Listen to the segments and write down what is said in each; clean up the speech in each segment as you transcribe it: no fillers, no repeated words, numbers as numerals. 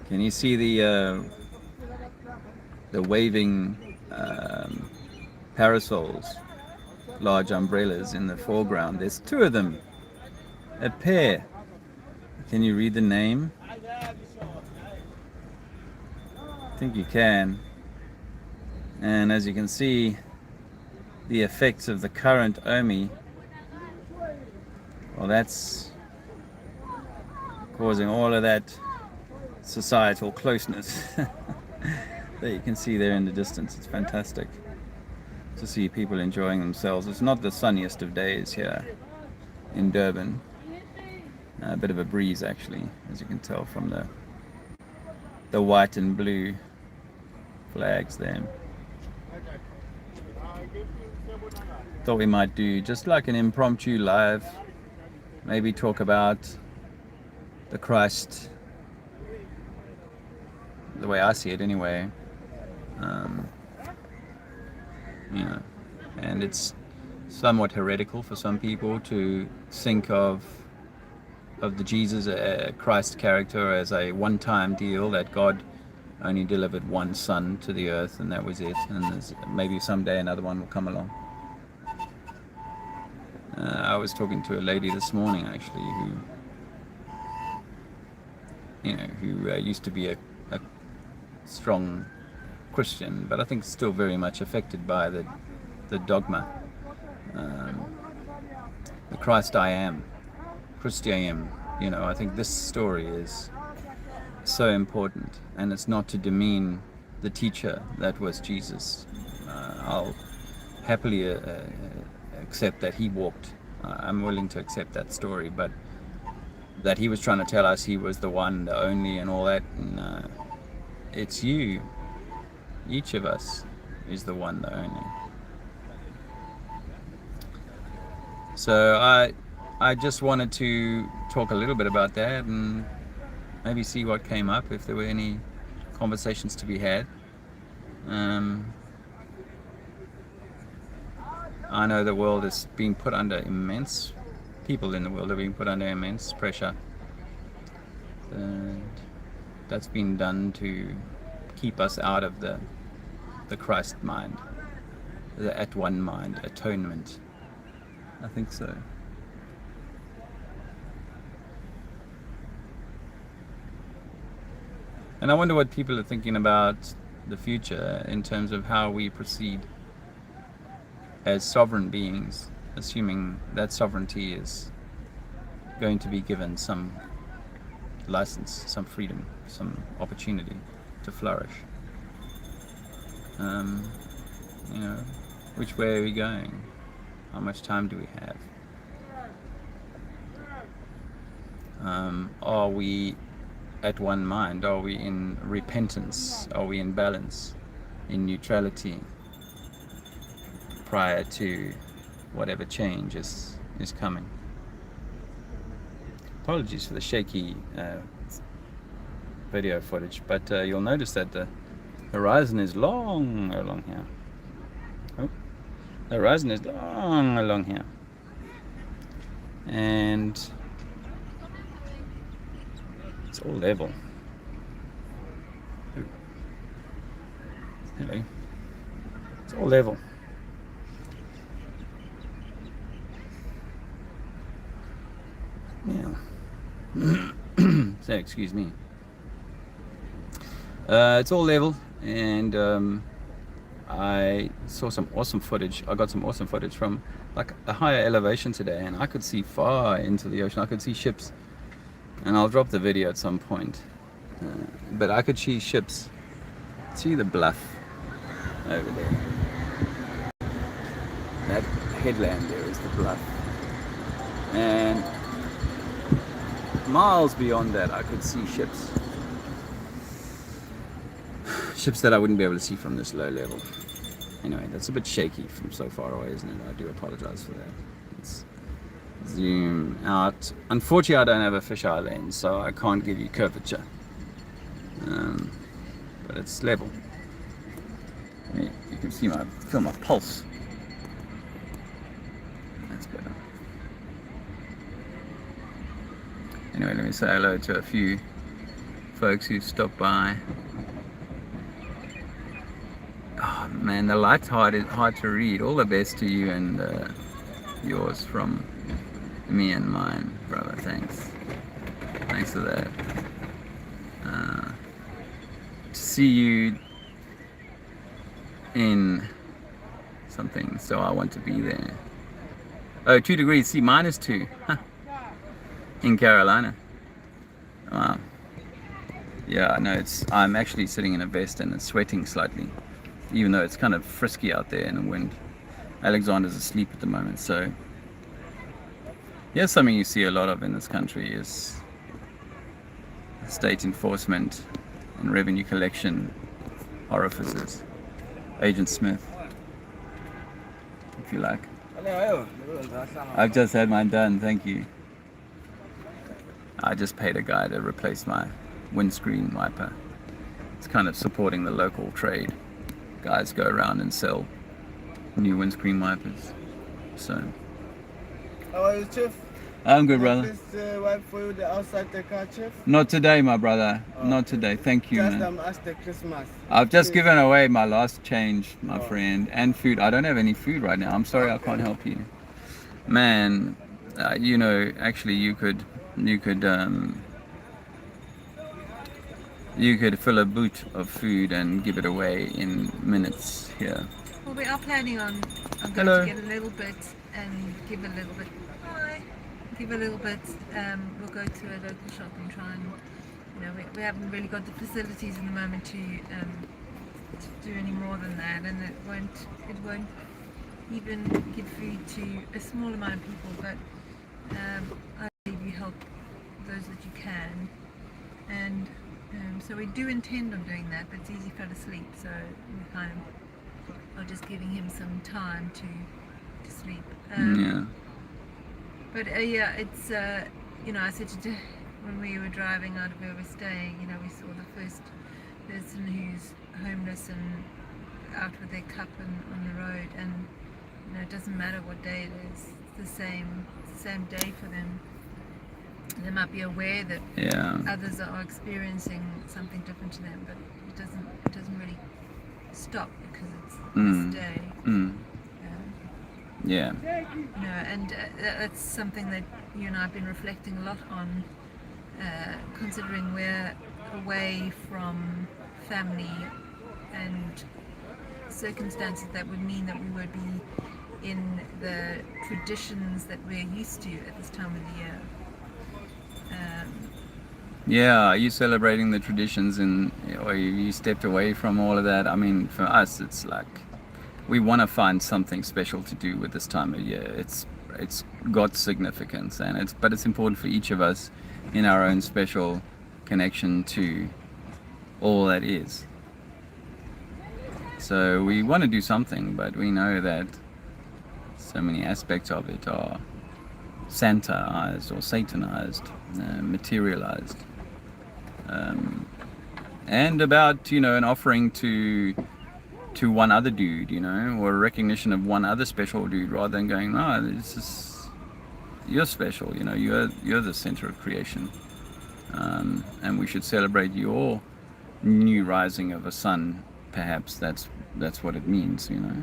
Can you see the waving parasols, large umbrellas in the foreground? There's two of them, a pair. Can you read the name? I think you can. And as you can see, the effects of the current Omi, well, that's causing all of that societal closeness that you can see there in the distance. It's fantastic to see people enjoying themselves. It's not the sunniest of days here in Durban. A bit of a breeze, actually, as you can tell from the white and blue flags there. Thought we might do just like an impromptu live, maybe talk about the Christ, the way I see it anyway. And it's somewhat heretical for some people to think of the Jesus Christ character as a one-time deal, that God only delivered one son to the earth and that was it, and maybe someday another one will come along. I was talking to a lady this morning actually who used to be a strong Christian, but I think still very much affected by the dogma, the Christ I am, Christ I am. I think this story is so important, and it's not to demean the teacher that was Jesus. I'll happily accept that he walked. I'm willing to accept that story, but that he was trying to tell us he was the one, the only, and all that. And it's you. Each of us is the one, the only. So I just wanted to talk a little bit about that and maybe see what came up, if there were any conversations to be had. I know the world is being put under people in the world are being put under immense pressure. And that's been done to keep us out of the Christ mind, the at one mind, atonement. I think so. And I wonder what people are thinking about the future in terms of how we proceed as sovereign beings, assuming that sovereignty is going to be given some license, some freedom, some opportunity to flourish. Which way are we going? How much time do we have? Are we at one mind? Are we in repentance? Are we in balance, in neutrality, prior to whatever change is coming? Apologies for the shaky video footage, but you'll notice that the horizon is long along here. Oh, the horizon is long along here, and it's all level. Hello. It's all level. Yeah. So excuse me. It's all level, and I saw some awesome footage. I got some awesome footage from like a higher elevation today, and I could see far into the ocean. I could see ships, and I'll drop the video at some point. But I could see ships. See the bluff over there. That headland there is the bluff, and miles beyond that I could see ships that I wouldn't be able to see from this low level. Anyway, that's a bit shaky from so far away, isn't it? I do apologize for that. Let's zoom out. Unfortunately, I don't have a fisheye lens, so I can't give you curvature, but it's level. You can feel my pulse. That's better. Anyway, let me say hello to a few folks who stopped by. Oh man, the light's hard to read. All the best to you and yours from me and mine, brother. Thanks for that. To see you in something, so I want to be there. Oh, 2 degrees C, -2 in Carolina. Wow. Yeah, no, I'm actually sitting in a vest and it's sweating slightly, even though it's kind of frisky out there in the wind. Alexander's asleep at the moment, so yeah, something you see a lot of in this country is state enforcement and revenue collection orifices. Agent Smith, if you like. I've just had mine done, thank you. I just paid a guy to replace my windscreen wiper. It's kind of supporting the local trade. Guys go around and sell new windscreen wipers. So. How are you, Chief? I'm good, brother. This wipe for you the outside the car, Chief? Not today, my brother. Not today. Thank you, Just man. after Christmas. I've just given away my last change, my friend, and food. I don't have any food right now. I'm sorry, I can't help you. Man, you know, actually you could fill a boot of food and give it away in minutes here. Well, we are planning on going Hello. to get a little bit and give a little bit. Hi. Give a little bit. We'll go to a local shop and try and, you know, we haven't really got the facilities in the moment to do any more than that, and it won't even give food to a small amount of people. But I believe you help those that you can, and so we do intend on doing that. But Zizi fell asleep, so we kind of are just giving him some time to sleep. Yeah. But yeah, it's you know, I said today when we were driving out of where we're staying, you know, we saw the first person who's homeless and out with their cup on the road, and you know, it doesn't matter what day it is, it's the same day for them. They might be aware that others are experiencing something different to them, but it doesn't really stop because it's this day. Yeah. You know, and that's something that you and I have been reflecting a lot on, considering we're away from family and circumstances that would mean that we would be in the traditions that we're used to at this time of the year. Yeah, are you celebrating the traditions or you stepped away from all of that? I mean, for us, it's like we want to find something special to do with this time of year. It's got significance, but it's important for each of us in our own special connection to all that is. So we want to do something, but we know that so many aspects of it are Santaized or Satanized, materialized, and about, you know, an offering to one other dude, you know, or a recognition of one other special dude, rather than going, no, this is, you're special, you know, you're the center of creation, and we should celebrate your new rising of a sun. Perhaps that's what it means, you know,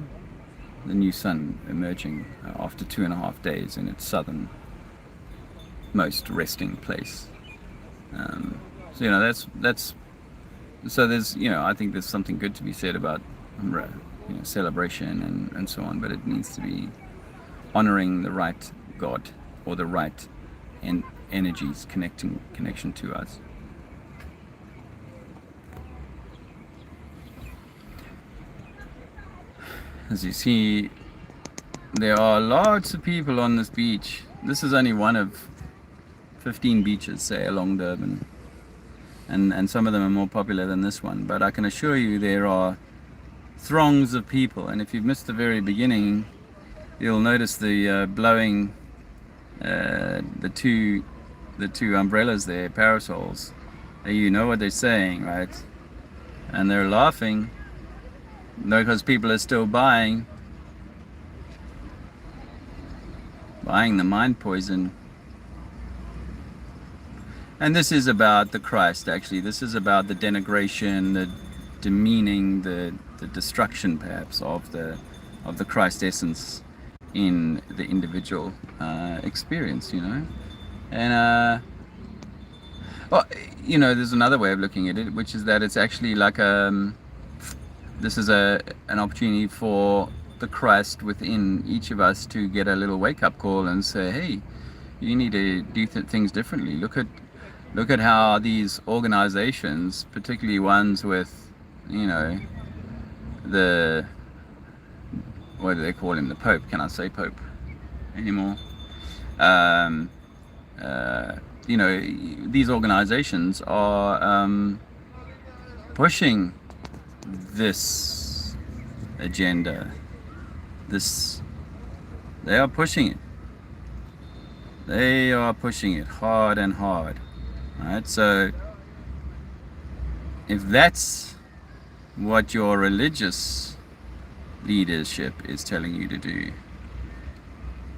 the new sun emerging after 2.5 days in its southernmost resting place. So, you know, that's so there's, you know, I think there's something good to be said about, you know, celebration and so on, but it needs to be honoring the right God or the right energies connection to us. As you see, there are lots of people on this beach. This is only one of 15 beaches, say, along Durban. And some of them are more popular than this one. But I can assure you there are throngs of people. And if you've missed the very beginning, you'll notice the blowing, the two umbrellas there, parasols. You know what they're saying, right? And they're laughing. Because people are still buying the mind poison. And this is about the Christ, actually. This is about the denigration, the demeaning, the destruction, perhaps, of the Christ essence in the individual experience, you know. And well, you know, there's another way of looking at it, which is that it's actually like this is an opportunity for the Christ within each of us to get a little wake-up call and say, hey, you need to do things differently. Look at how these organizations, particularly ones with, you know, what do they call him? The Pope. Can I say Pope anymore? You know, these organizations are pushing this agenda. They are pushing it. They are pushing it hard and hard. Right? So if that's what your religious leadership is telling you to do,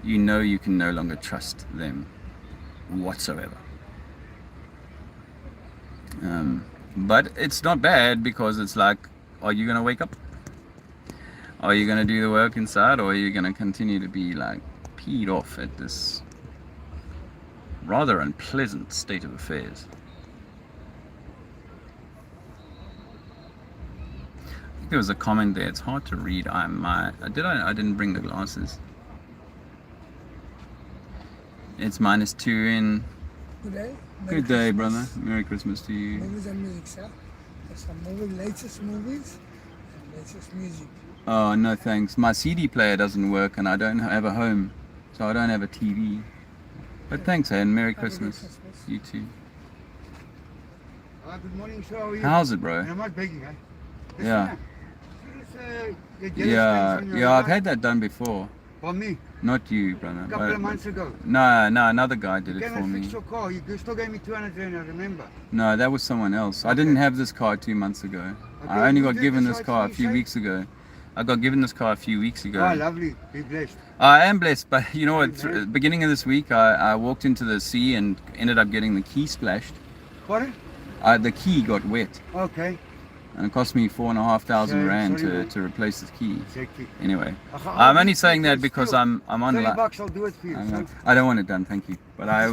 you know you can no longer trust them whatsoever. But it's not bad, because it's like, are you going to wake up? Are you going to do the work inside, or are you going to continue to be like peed off at this rather unpleasant state of affairs? I think there was a comment there. It's hard to read. I didn't bring the glasses. It's -2 in. Good day. Good day, brother. Merry Christmas to you. Movies and music, sir. There's some latest movies and latest music. Oh, no thanks. My CD player doesn't work, and I don't have a home, so I don't have a TV. But thanks, and Merry Christmas. Christmas. You too. Good morning, sir. How are you? How's it, bro? And I'm not begging, eh? Yeah. Get Yeah, I've had that done before. For me, Not you, brother. a couple of months ago. No, another guy did You it came for and me. fixed your car. You still gave me 200 rand, I remember. No, that was someone else. I Okay. didn't have this car 2 months ago. Okay, I only you got did given decide this to car a be few safe? weeks ago. I got given this car a few weeks ago. Oh, lovely. Be blessed. I am blessed, but you know what? Amen. At the beginning of this week, I walked into the sea and ended up getting the key splashed. Pardon? The key got wet, Okay. and it cost me 4,500 Sorry, rand sorry, man. to replace the key. Exactly. Anyway, I'll I'm do only it saying for that you because still. I'm on. $30 I'll do it for you. I don't want it done, thank you. But I